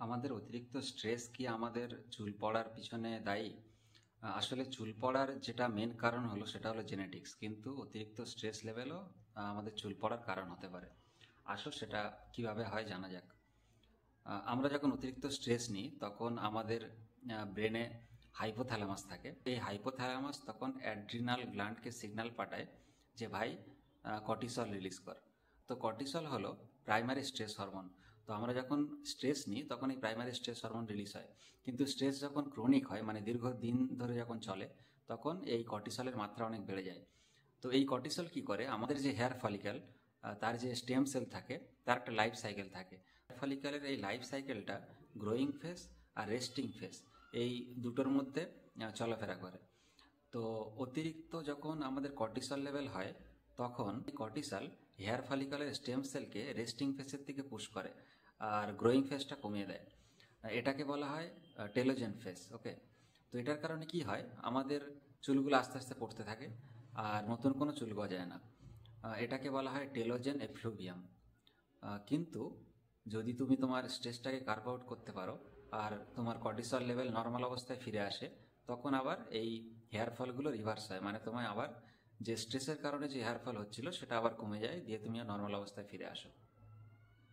আমাদের অতিরিক্ত স্ট্রেস কি আমাদের চুল পড়ার পিছনে দায়ী? আসলে চুল পড়ার যেটা মেন কারণ হলো সেটা হলো জেনেটিক্স, কিন্তু অতিরিক্ত স্ট্রেস লেভেলও আমাদের চুল পড়ার কারণ হতে পারে। আসলে সেটা কিভাবে হয় জানা যাক। আমরা যখন অতিরিক্ত স্ট্রেস নিই তখন আমাদের ব্রেনে হাইপোথ্যালামাস থাকে। এই হাইপোথ্যালামাস তখন অ্যাড্রিনাল গ্ল্যান্ডকে সিগন্যাল পাঠায় যে ভাই কর্টিসল রিলিজ কর। তো কর্টিসল হলো প্রাইমারি স্ট্রেস হরমোন। তো আমরা যখন স্ট্রেস নিই তখন এই প্রাইমারি স্ট্রেস হরমোন রিলিজ হয়। কিন্তু স্ট্রেস যখন ক্রনিক হয়, মানে দীর্ঘদিন ধরে যখন চলে, তখন এই কর্টিসলের মাত্রা অনেক বেড়ে যায়। তো এই কর্টিসল কি করে, আমাদের যে হেয়ার ফলিক্যাল, তার যে স্টেম সেল থাকে, তার একটা লাইফ সাইকেল থাকে। ফলিক্যালের এই লাইফ সাইকেলটা গ্রোয়িং ফেজ আর রেস্টিং ফেজ, এই দুটোর মধ্যে চলাফেরা করে। তো অতিরিক্ত যখন আমাদের কর্টিসল লেভেল হয় তখন কর্টিসল হেয়ার ফলিকলের স্টেম সেলকে রেস্টিং ফেসের দিকে পুশ করে আর গ্রোয়িং ফেসটা কমিয়ে দেয়। এটাকে বলা হয় টেলোজেন ফেস। ওকে। তো এটার কারণে কি হয়, আমাদের চুলগুলো আস্তে আস্তে পড়তে থাকে আর নতুন কোনো চুল গজায় না। এটাকে বলা হয় টেলোজেন এফ্লুভিয়াম। কিন্তু যদি তুমি তোমার স্ট্রেসটাকে কার্ভ আউট করতে পারো আর তোমার কর্টিসল লেভেল নর্মাল অবস্থায় ফিরে আসে, তখন আবার এই হেয়ার ফলগুলো রিভার্স হয়, মানে তোমায় আবার যে স্ট্রেসের কারণে যে হেয়ার ফল হচ্ছিল সেটা আবার কমে যায়, দিয়ে তুমি নর্মাল অবস্থায় ফিরে আসো।